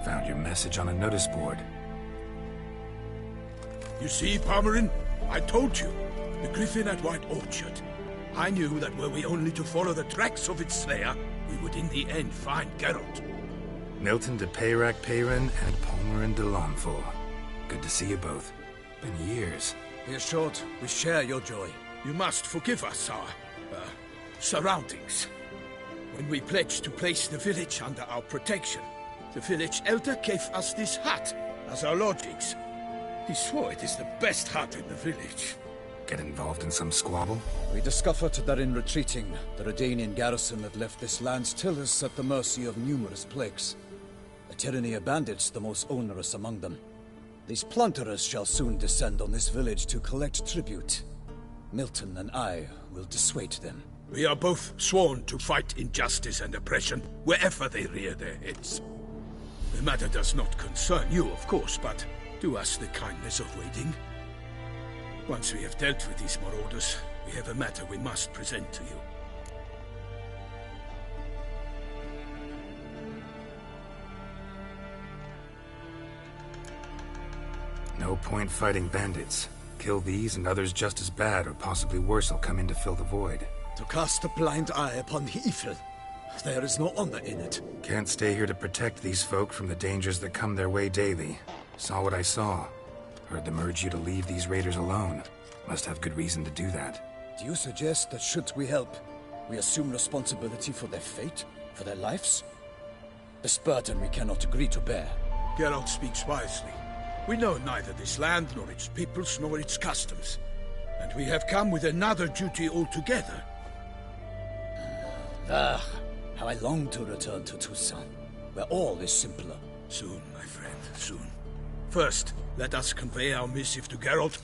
Found your message on a notice board. You see, Palmerin? I told you. The griffin at White Orchard. I knew that were we only to follow the tracks of its slayer, we would in the end find Geralt. Milton de Peyrac Peyrin and Palmerin de Lawnful. Good to see you both. Been years. Be assured, we share your joy. You must forgive us our, surroundings. When we pledged to place the village under our protection, the village elder gave us this hut as our lodgings. He swore it is the best hut in the village. Get involved in some squabble? We discovered that in retreating, the Redanian garrison had left this land's tillers at the mercy of numerous plagues. A tyranny of bandits, the most onerous among them. These plunderers shall soon descend on this village to collect tribute. Milton and I will dissuade them. We are both sworn to fight injustice and oppression wherever they rear their heads. The matter does not concern you, of course, but do us the kindness of waiting. Once we have dealt with these marauders, we have a matter we must present to you. No point fighting bandits. Kill these and others just as bad or possibly worse will come in to fill the void. To cast a blind eye upon the evil. There is no honor in it. Can't stay here to protect these folk from the dangers that come their way daily. Saw what I saw. Heard them urge you to leave these raiders alone. Must have good reason to do that. Do you suggest that should we help, we assume responsibility for their fate, for their lives? This burden we cannot agree to bear. Geralt speaks wisely. We know neither this land, nor its peoples, nor its customs. And we have come with another duty altogether. Ah, how I long to return to Toussaint, where all is simpler. Soon, my friend, soon. First, let us convey our missive to Geralt.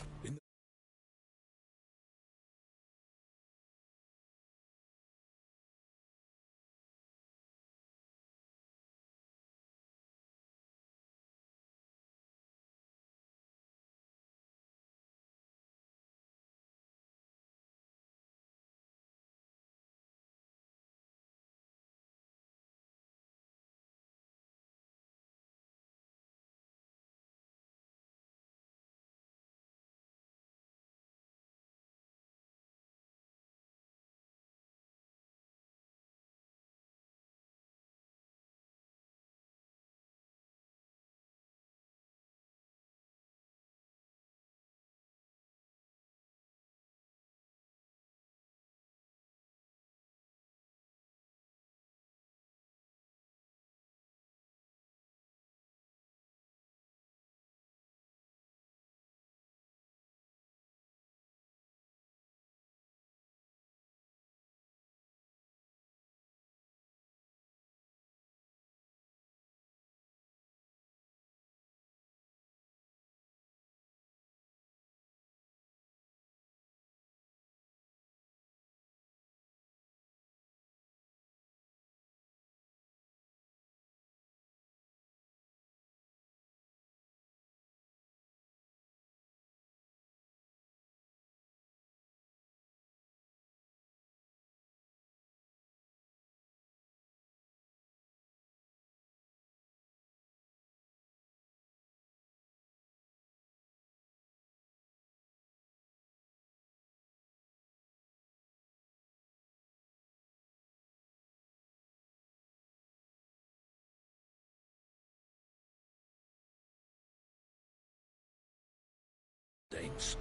Danes.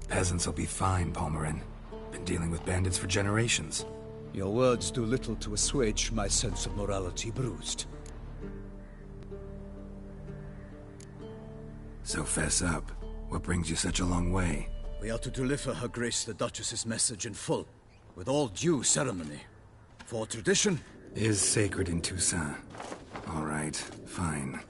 Peasants will be fine, Palmerin. Been dealing with bandits for generations. Your words do little to assuage my sense of morality bruised. So fess up. What brings you such a long way? We are to deliver Her Grace the Duchess's message in full, with all due ceremony. For tradition is sacred in Toussaint. All right, fine.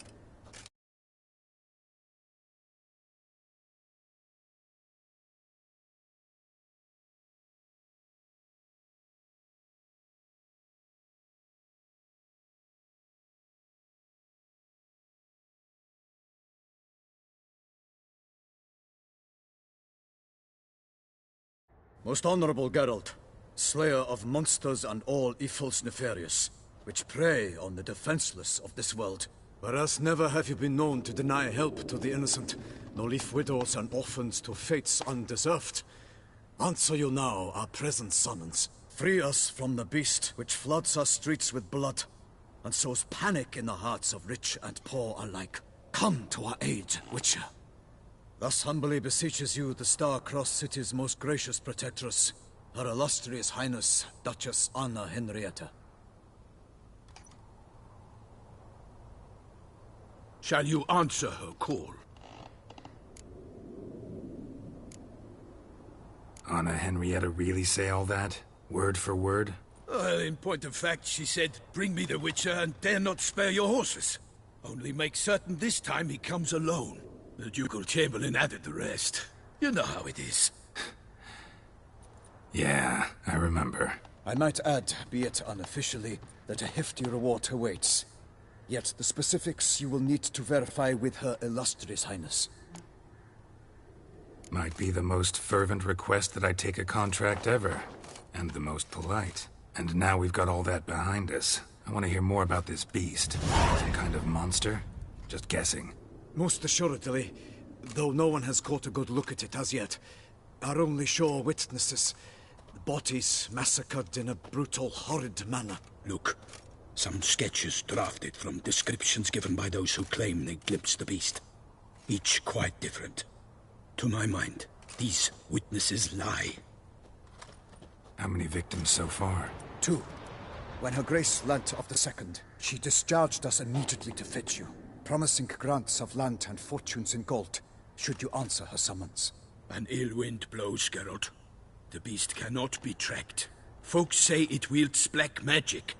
Most honorable Geralt, slayer of monsters and all evils nefarious, which prey on the defenseless of this world. Whereas never have you been known to deny help to the innocent, nor leave widows and orphans to fates undeserved. Answer you now our present summons. Free us from the beast which floods our streets with blood, and sows panic in the hearts of rich and poor alike. Come to our aid, Witcher. Thus humbly beseeches you the Star-Crossed City's most gracious protectress, Her Illustrious Highness, Duchess Anna Henrietta. Shall you answer her call? Anna Henrietta really say all that? Word for word? Well, in point of fact, she said, bring me the Witcher and dare not spare your horses. Only make certain this time he comes alone. The Ducal Chamberlain added the rest. You know how it is. Yeah, I remember. I might add, be it unofficially, that a hefty reward awaits. Yet the specifics you will need to verify with Her Illustrious Highness. Might be the most fervent request that I take a contract ever. And the most polite. And now we've got all that behind us. I want to hear more about this beast. Some kind of monster? Just guessing. Most assuredly, though no one has caught a good look at it as yet. Our only sure witnesses. The bodies massacred in a brutal, horrid manner. Look, some sketches drafted from descriptions given by those who claim they glimpsed the beast. Each quite different. To my mind, these witnesses lie. How many victims so far? 2. When Her Grace learnt of the second, she discharged us immediately to fetch you, promising grants of land and fortunes in gold, should you answer her summons. An ill wind blows, Geralt. The beast cannot be tracked. Folks say it wields black magic.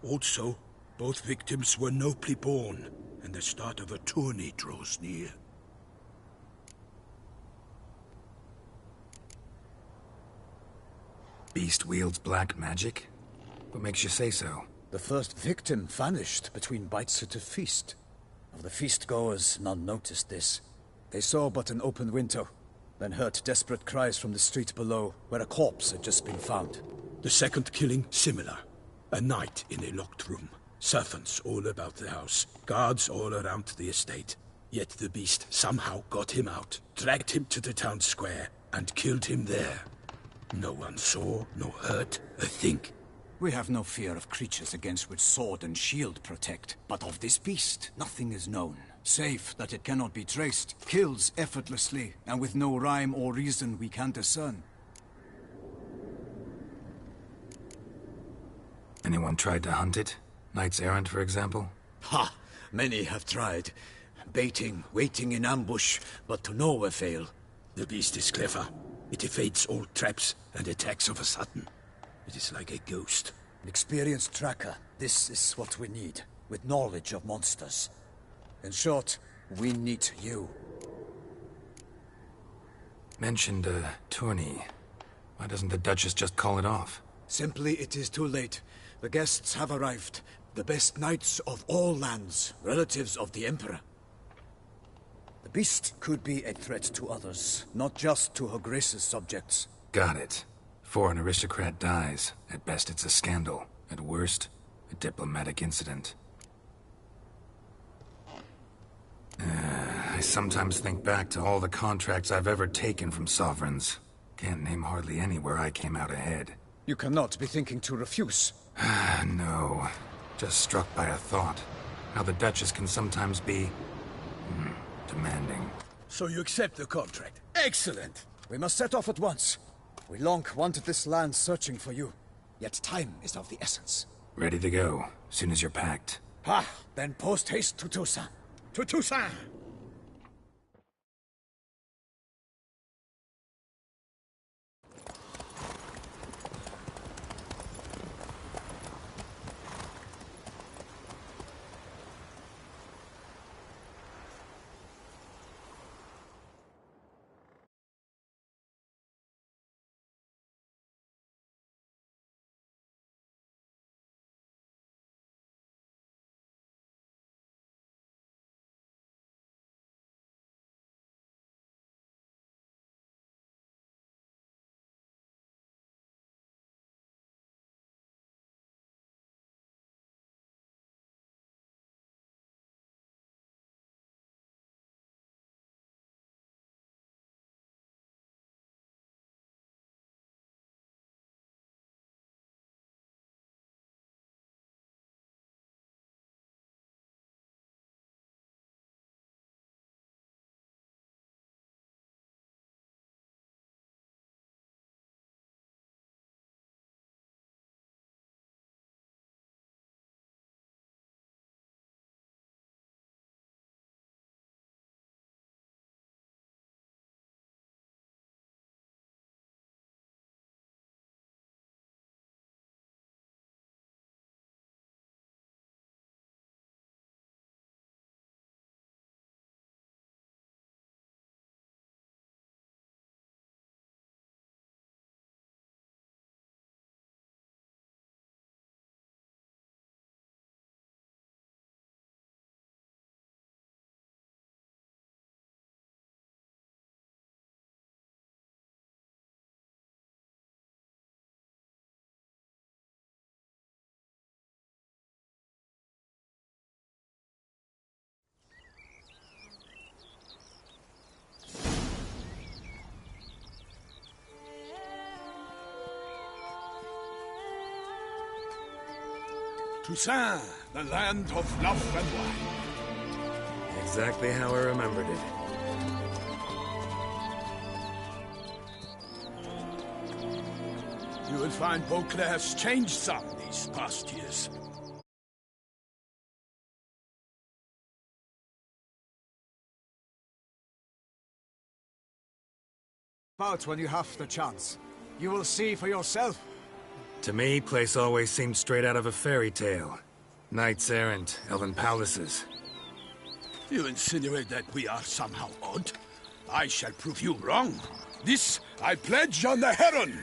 Also, both victims were nobly born, and the start of a tourney draws near. Beast wields black magic? What makes you say so? The first victim vanished between bites at a feast. Of the feast-goers, none noticed this. They saw but an open window, then heard desperate cries from the street below, where a corpse had just been found. The second killing, similar. A night in a locked room. Servants all about the house. Guards all around the estate. Yet the beast somehow got him out, dragged him to the town square, and killed him there. No one saw, nor heard a thing. We have no fear of creatures against which sword and shield protect. But of this beast, nothing is known. Save that it cannot be traced, kills effortlessly, and with no rhyme or reason we can discern. Anyone tried to hunt it? Knights errant, for example? Ha! Many have tried. Baiting, waiting in ambush, but to no avail. The beast is clever. It evades all traps and attacks of a sudden. It is like a ghost. An experienced tracker. This is what we need, with knowledge of monsters. In short, we need you. Mentioned a tourney. Why doesn't the Duchess just call it off? Simply, it is too late. The guests have arrived. The best knights of all lands, relatives of the Emperor. The beast could be a threat to others, not just to Her Grace's subjects. Got it. Before an aristocrat dies, at best it's a scandal. At worst, a diplomatic incident. I sometimes think back to all the contracts I've ever taken from sovereigns. Can't name hardly any where I came out ahead. You cannot be thinking to refuse. No. Just struck by a thought. How the Duchess can sometimes be... demanding. So you accept the contract. Excellent! We must set off at once. We long wanted this land searching for you. Yet time is of the essence. Ready to go, soon as you're packed. Then post-haste to Toussaint. To Toussaint! Toussaint, the land of love and wine. Exactly how I remembered it. You will find Beauclair's changed some these past years. About when you have the chance. You will see for yourself. To me, place always seemed straight out of a fairy tale. Knights errant, elven palaces. You insinuate that we are somehow odd? I shall prove you wrong. This I pledge on the Heron!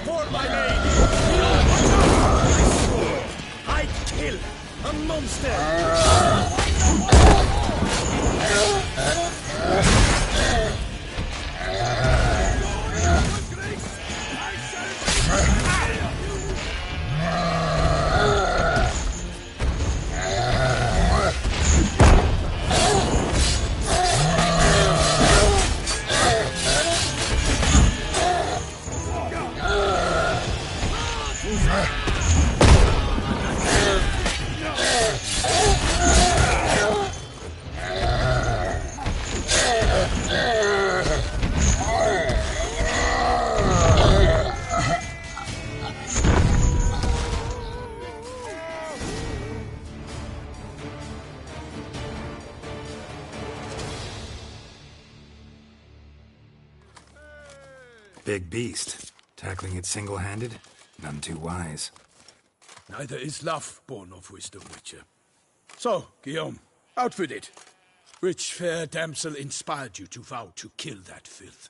For my lady! I kill a monster! Big beast. Tackling it single-handed? None too wise. Neither is love born of wisdom, Witcher. So, Guillaume, out with it. Which fair damsel inspired you to vow to kill that filth?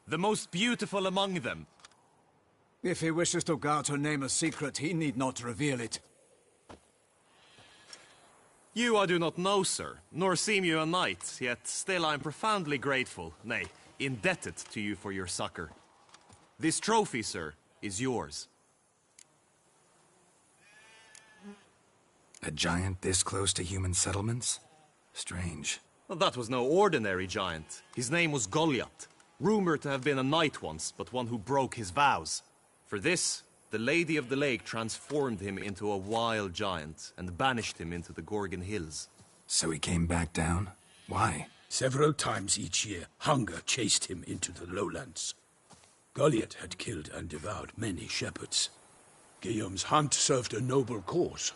The most beautiful among them. If he wishes to guard her name a secret, he need not reveal it. You I do not know, sir, nor seem you a knight, yet still I am profoundly grateful, nay, indebted to you for your succor. This trophy, sir, is yours. A giant this close to human settlements? Strange. Well, that was no ordinary giant. His name was Goliath, rumored to have been a knight once, but one who broke his vows. For this, the Lady of the Lake transformed him into a wild giant and banished him into the Gorgon Hills. So he came back down? Why? Several times each year, hunger chased him into the lowlands. Goliath had killed and devoured many shepherds. Guillaume's hunt served a noble cause.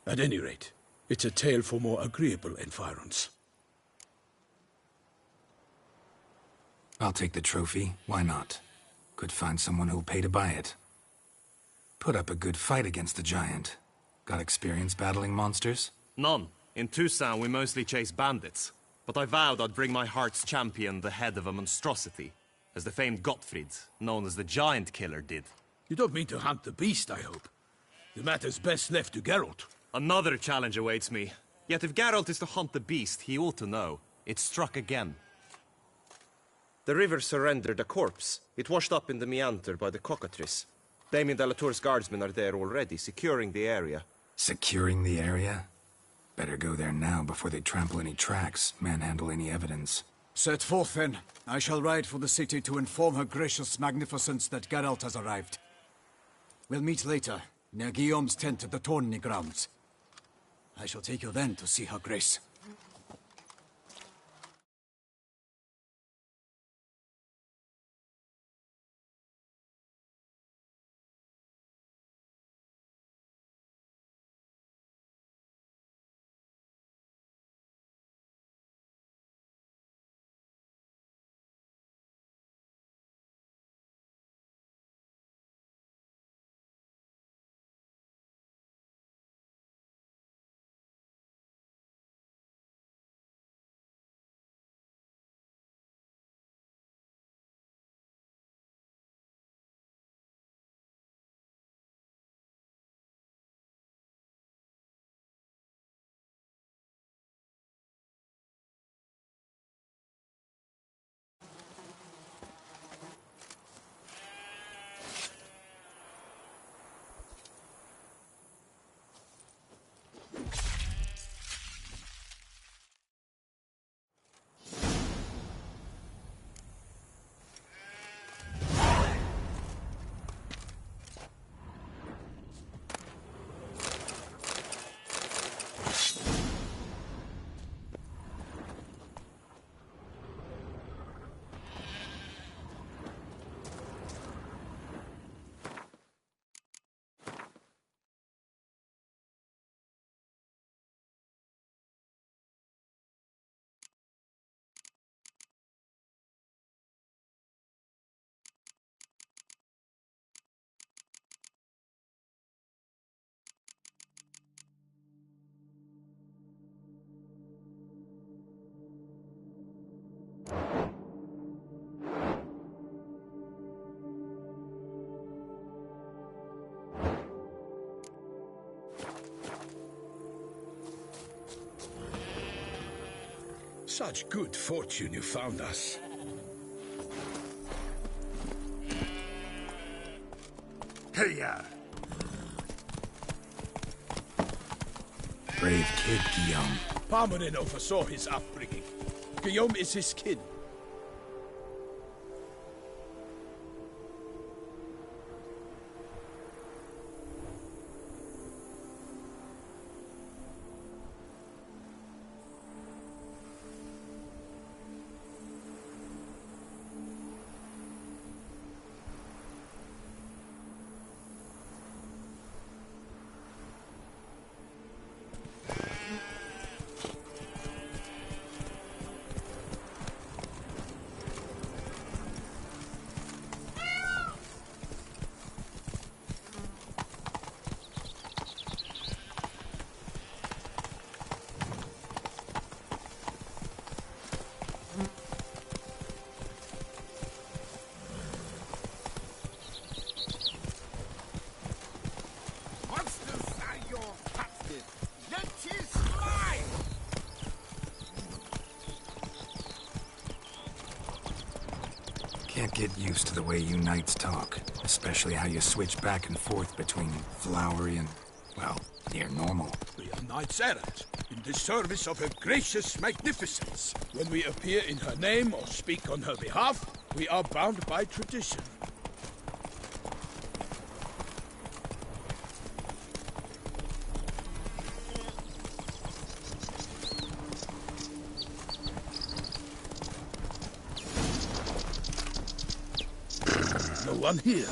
At any rate, it's a tale for more agreeable environs. I'll take the trophy. Why not? Could find someone who'll pay to buy it. Put up a good fight against the giant. Got experience battling monsters? None. In Toussaint we mostly chase bandits. But I vowed I'd bring my heart's champion the head of a monstrosity, as the famed Gottfried, known as the Giant Killer, did. You don't mean to hunt the beast, I hope. The matter's best left to Geralt. Another challenge awaits me. Yet if Geralt is to hunt the beast, he ought to know. It struck again. The river surrendered a corpse. It washed up in the meander by the cockatrice. Damien de la Tour's guardsmen are there already, securing the area. Securing the area? Better go there now before they trample any tracks, manhandle any evidence. Set forth, then. I shall ride for the city to inform her gracious magnificence that Geralt has arrived. We'll meet later, near Guillaume's tent at the tourney grounds. I shall take you then to see her grace. Such good fortune you found us. Hey-ya! Brave kid, Guillaume. Parmanin oversaw his upbringing. Guillaume is his kin. Can't get used to the way you knights talk, especially how you switch back and forth between flowery and, well, near normal. We are knights errant, in the service of her gracious magnificence. When we appear in her name or speak on her behalf, we are bound by tradition. No one here.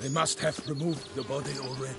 They must have removed the body already.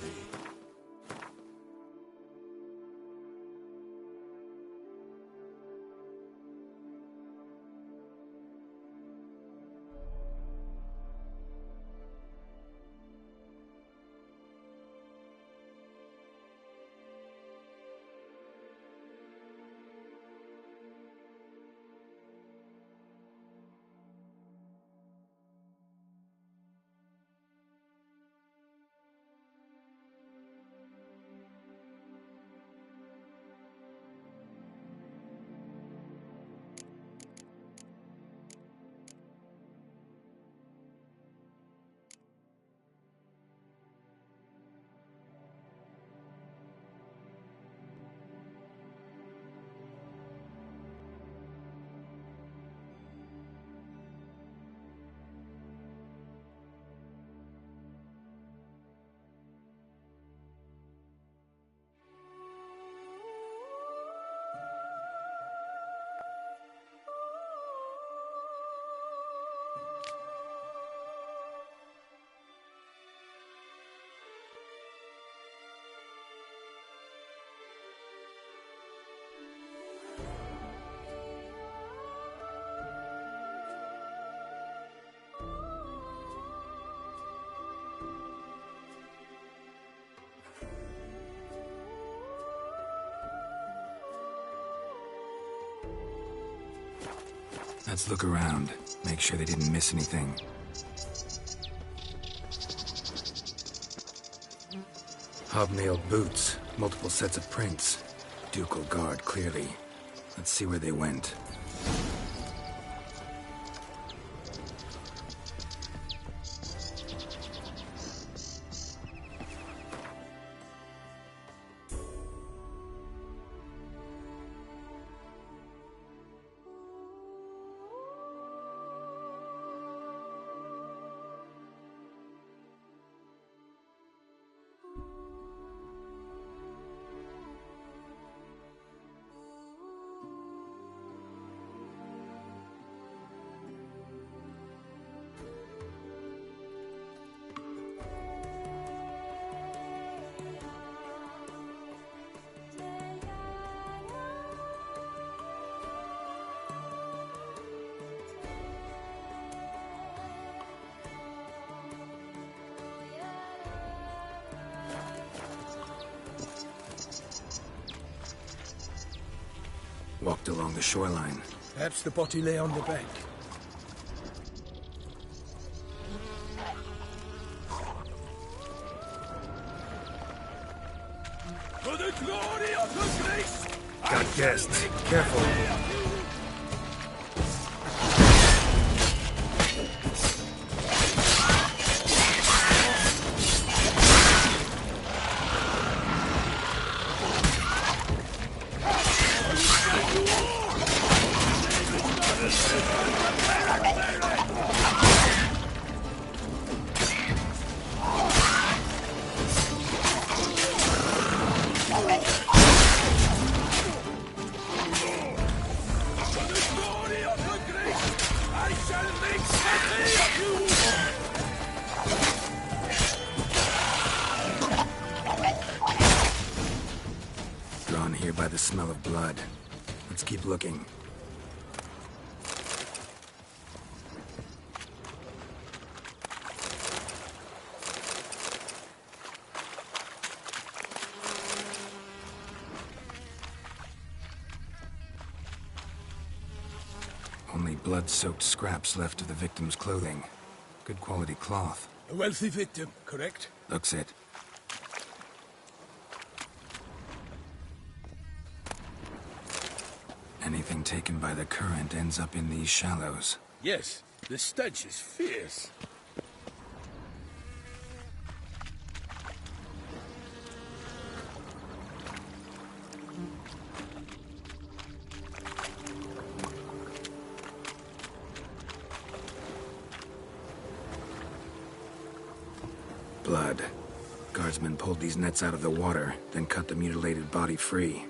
Let's look around. Make sure they didn't miss anything. Hobnailed boots. Multiple sets of prints. Ducal guard, clearly. Let's see where they went. Walked along the shoreline. Perhaps the body lay on the bank. For the glory of the grace! Got guests. Careful. Drawn here by the smell of blood. Let's keep looking. Only blood-soaked scraps left of the victim's clothing. Good quality cloth. A wealthy victim, correct? Looks it. Anything taken by the current ends up in these shallows. Yes, the stench is fierce. Blood. Guardsmen pulled these nets out of the water, then cut the mutilated body free.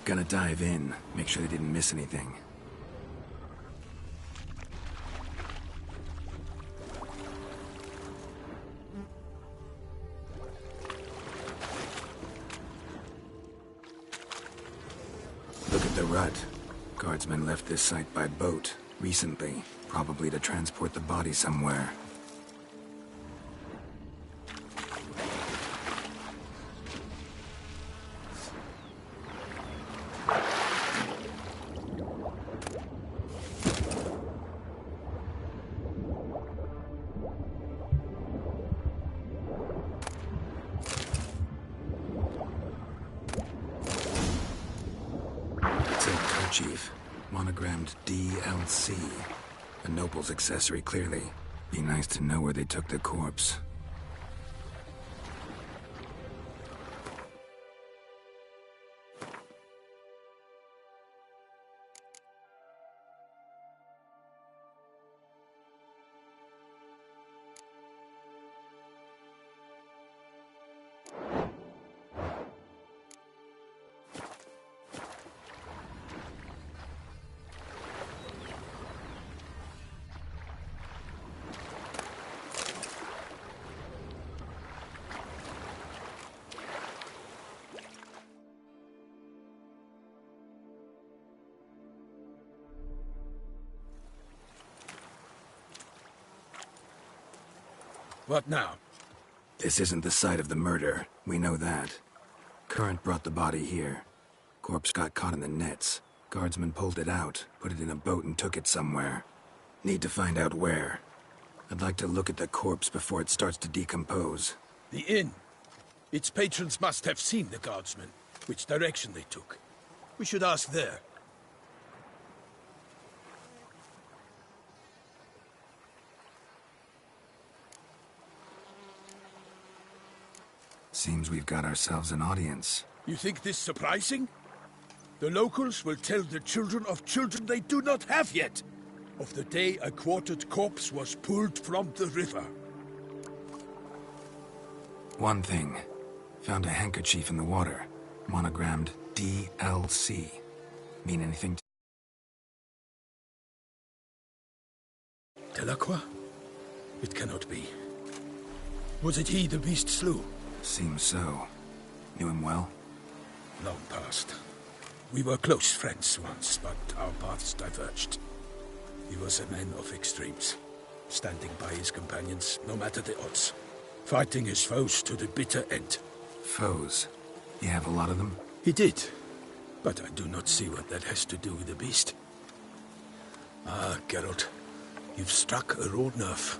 Gonna dive in, make sure they didn't miss anything. Look at the rut. Guardsmen left this site by boat, recently, probably to transport the body somewhere. Chief, monogrammed DLC. A noble's accessory, clearly. Be nice to know where they took the corpse. What now? This isn't the site of the murder. We know that. Current brought the body here. Corpse got caught in the nets. Guardsmen pulled it out, put it in a boat and took it somewhere. Need to find out where. I'd like to look at the corpse before it starts to decompose. The inn. Its patrons must have seen the guardsmen, which direction they took. We should ask there. Seems we've got ourselves an audience. You think this surprising? The locals will tell the children of children they do not have yet, of the day a quartered corpse was pulled from the river. One thing. Found a handkerchief in the water. Monogrammed DLC. Mean anything to... Delacroix? It cannot be. Was it he the beast slew? Seems so. Knew him well? Long past. We were close friends once, but our paths diverged. He was a man of extremes, standing by his companions, no matter the odds. Fighting his foes to the bitter end. Foes? You have a lot of them? He did, but I do not see what that has to do with the beast. Ah, Geralt, you've struck a raw nerve.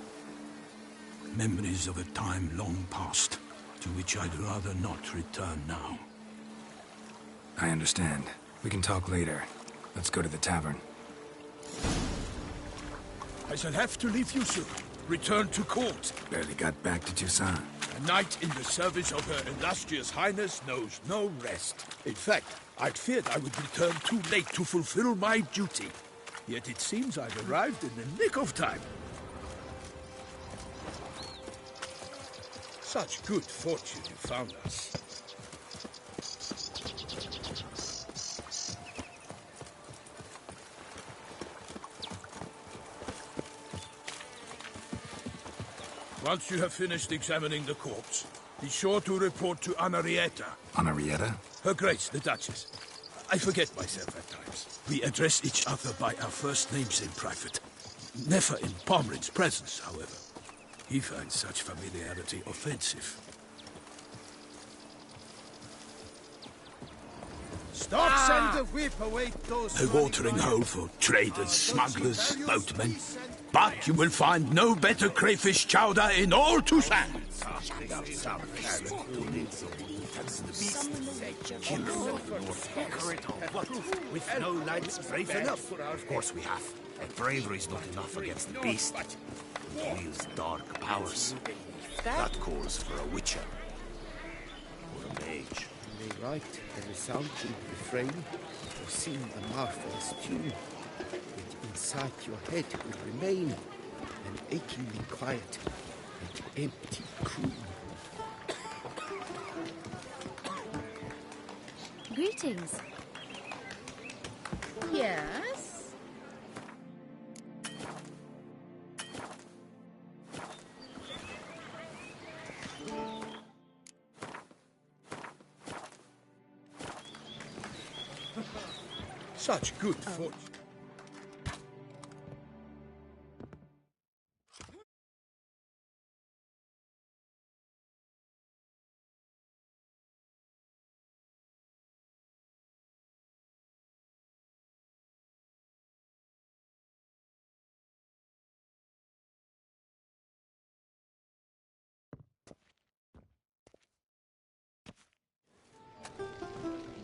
Memories of a time long past, to which I'd rather not return now. I understand. We can talk later. Let's go to the tavern. I shall have to leave you soon. Return to court. Barely got back to Toussaint. A knight in the service of Her Illustrious Highness knows no rest. In fact, I'd feared I would return too late to fulfill my duty. Yet it seems I've arrived in the nick of time. Such good fortune you found us. Once you have finished examining the corpse, be sure to report to Anarietta. Anarietta? Her Grace, the Duchess. I forget myself at times. We address each other by our first names in private. Never in Pomrin's presence, however. He finds such familiarity offensive. Stocks and the whip await those... A watering hole for traders, smugglers, boatmen. But you will find no better crayfish chowder in all Toussaint. With no lights brave enough. Of course we have. And bravery's not enough against the beast. It wields dark powers. That calls for a witcher. Or a mage. They write a resounding refrain or sing a marvelous tune. Yet inside your head will remain an achingly quiet and empty croon. Greetings. Yes? Such good fortune.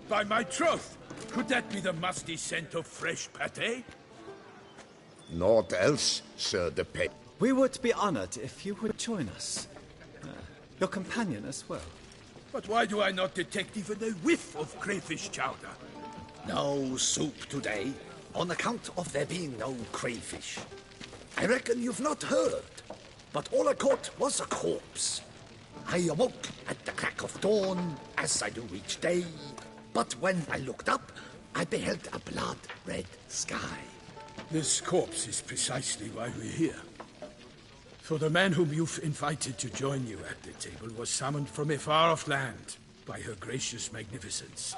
By my troth! Could that be the musty scent of fresh pâté? Naught else, Sir de Pay. We would be honored if you would join us. Your companion as well. But why do I not detect even a whiff of crayfish chowder? No soup today, on account of there being no crayfish. I reckon you've not heard, but all I caught was a corpse. I awoke at the crack of dawn, as I do each day, but when I looked up, I beheld a blood-red sky. This corpse is precisely why we're here. For the man whom you've invited to join you at the table was summoned from a far-off land by her gracious magnificence.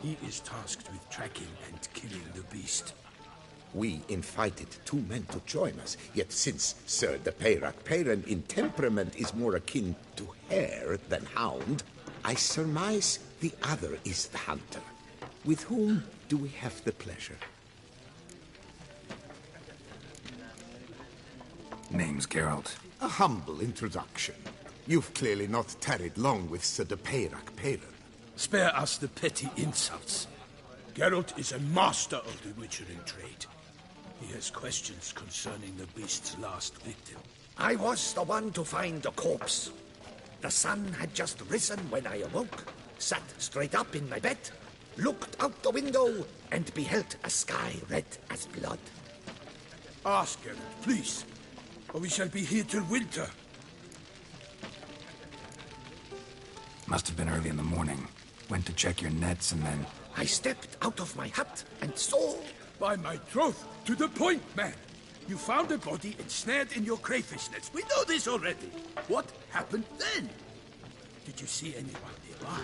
He is tasked with tracking and killing the beast. We invited two men to join us, yet since Sir de Peyrac-Peyran in temperament is more akin to hare than hound, I surmise the other is the hunter. With whom do we have the pleasure? Name's Geralt. A humble introduction. You've clearly not tarried long with Sir de Peyrac. Spare us the petty insults. Geralt is a master of the witchering trade. He has questions concerning the beast's last victim. I was the one to find the corpse. The sun had just risen when I awoke, sat straight up in my bed, looked out the window, and beheld a sky red as blood. Ask Geralt, please, or we shall be here till winter. Must have been early in the morning. Went to check your nets and then... I stepped out of my hut and saw... By my troth, to the point, man. You found a body ensnared in your crayfish nets. We know this already. What happened then? Did you see anyone nearby?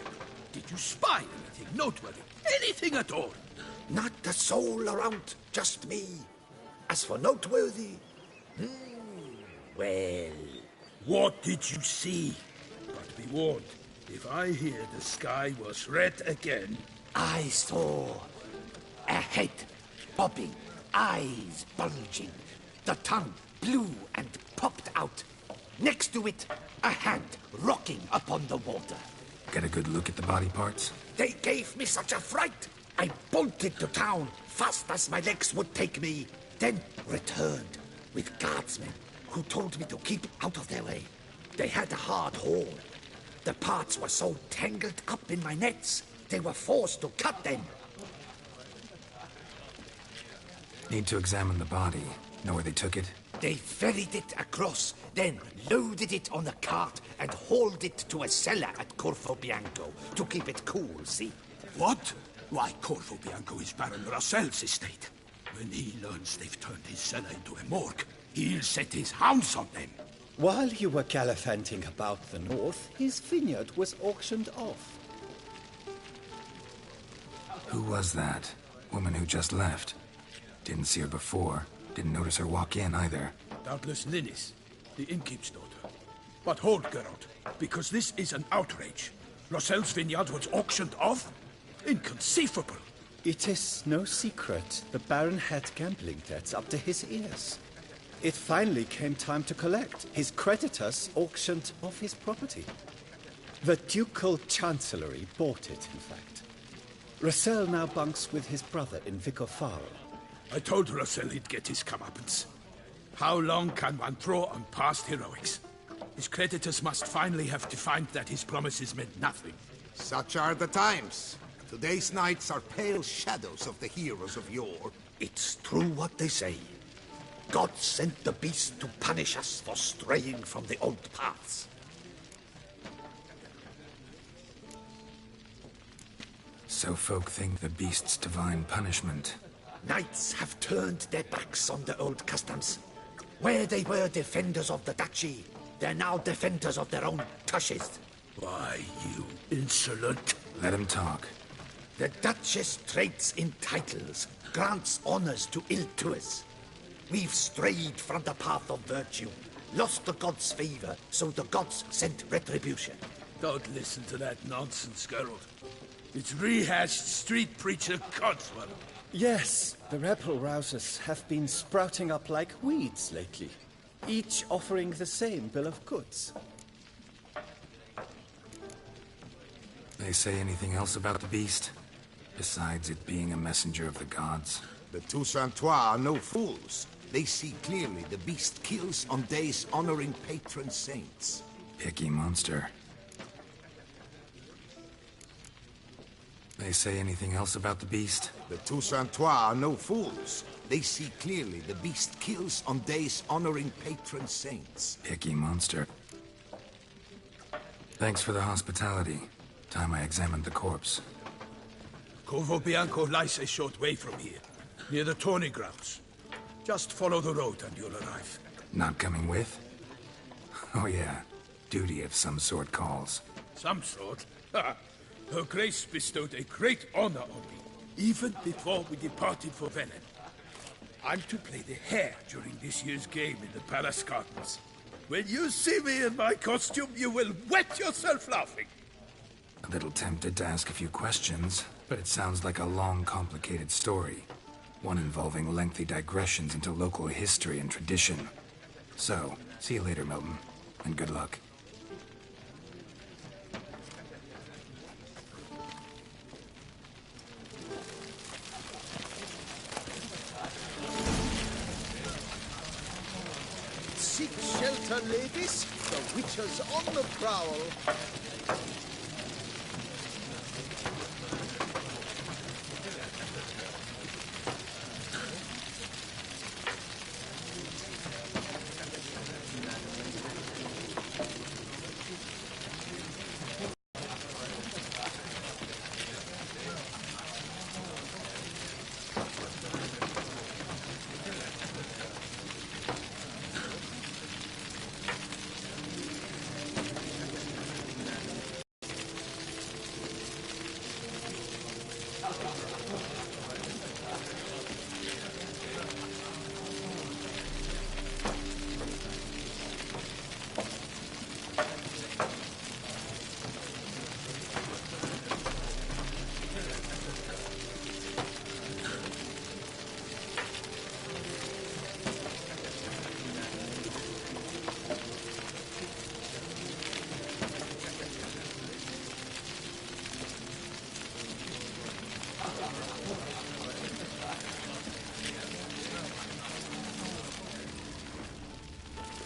Did you spy anything noteworthy? Anything at all? Not a soul around, just me. As for noteworthy... well... What did you see? But be warned, if I hear the sky was red again... I saw a head bobbing, eyes bulging, the tongue blue and popped out. Next to it, a hand rocking upon the water. Get a good look at the body parts? They gave me such a fright. I bolted to town fast as my legs would take me, then returned with guardsmen who told me to keep out of their way. They had a hard haul. The parts were so tangled up in my nets, they were forced to cut them. Need to examine the body. Know where they took it? They ferried it across, then loaded it on a cart and hauled it to a cellar at Corvo Bianco to keep it cool, see? What? Why, Corvo Bianco is Baron Russell's estate. When he learns they've turned his cellar into a morgue, he'll set his hounds on them. While you were gallivanting about the north, his vineyard was auctioned off. Who was that? Woman who just left. Didn't see her before. Didn't notice her walk in either. Doubtless Linnis, the innkeep's daughter. But hold, Geralt, because this is an outrage. Russell's vineyard was auctioned off? Inconceivable. It is no secret the Baron had gambling debts up to his ears. It finally came time to collect. His creditors auctioned off his property. The Ducal Chancellery bought it, in fact. Russell now bunks with his brother in Vicofaro. I told Russell he'd get his comeuppance. How long can one throw on past heroics? His creditors must finally have defined that his promises meant nothing. Such are the times. Today's knights are pale shadows of the heroes of yore. It's true what they say. God sent the beast to punish us for straying from the old paths. So folk think the beast's divine punishment. Knights have turned their backs on the old customs. Where they were defenders of the duchy, they're now defenders of their own tushes. Why, you insolent... Let him talk. The Duchess trades in titles, grants honors to ill-doers. We've strayed from the path of virtue, lost the gods' favor, so the gods sent retribution. Don't listen to that nonsense, Geralt. It's rehashed street preacher Codswell. Yes, the rebel rousers have been sprouting up like weeds lately, each offering the same bill of goods. They say anything else about the beast? Besides it being a messenger of the gods? The Toussaintois are no fools. They see clearly the beast kills on days honoring patron saints. Picky monster. They say anything else about the beast? The Toussaintois are no fools. They see clearly the beast kills on days honoring patron saints. Picky monster. Thanks for the hospitality. Time I examined the corpse. Corvo Bianco lies a short way from here, near the tourney grounds. Just follow the road and you'll arrive. Not coming with? Oh yeah, duty of some sort calls. Some sort? Her Grace bestowed a great honor on me, even before we departed for Velen. I'm to play the hare during this year's game in the palace gardens. When you see me in my costume, you will wet yourself laughing. A little tempted to ask a few questions, but it sounds like a long, complicated story. One involving lengthy digressions into local history and tradition. So, see you later, Milton, and good luck. Seek shelter, ladies. The witcher's on the prowl.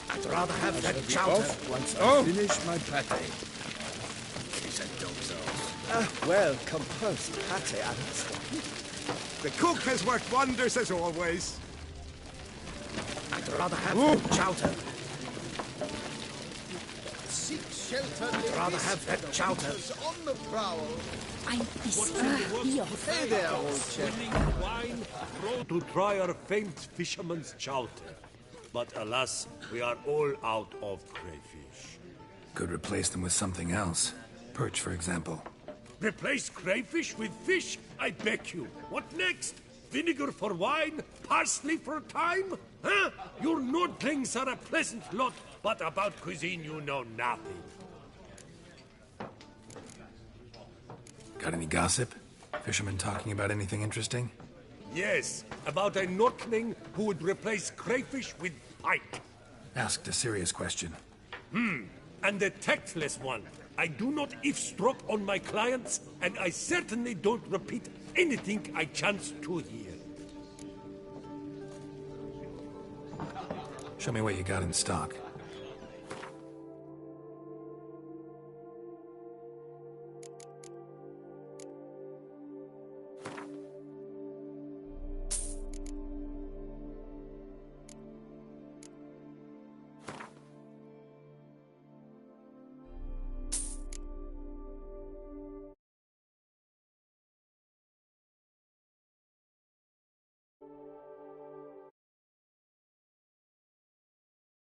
I'd rather have that chowder once I finish my pate. Kiss a dog's ass. Well composed pate, I must admit. The cook has worked wonders as always. I'd rather have that chowder. Seek shelter, ladies. I'd rather have that chowder. The witcher's on the prowl. I'm this. Hey there, old chap. Wine brought to try our famed fisherman's chowder. But alas, we are all out of crayfish. Could replace them with something else. Perch, for example. Replace crayfish with fish? I beg you. What next? Vinegar for wine? Parsley for thyme? Huh? Your Nordlings are a pleasant lot, but about cuisine you know nothing. Got any gossip? Fishermen talking about anything interesting? Yes, about a Nordling who would replace crayfish with pike. Asked a serious question. And a tactless one. I do not eavesdrop on my clients, and I certainly don't repeat anything I chance to hear. Show me what you got in stock.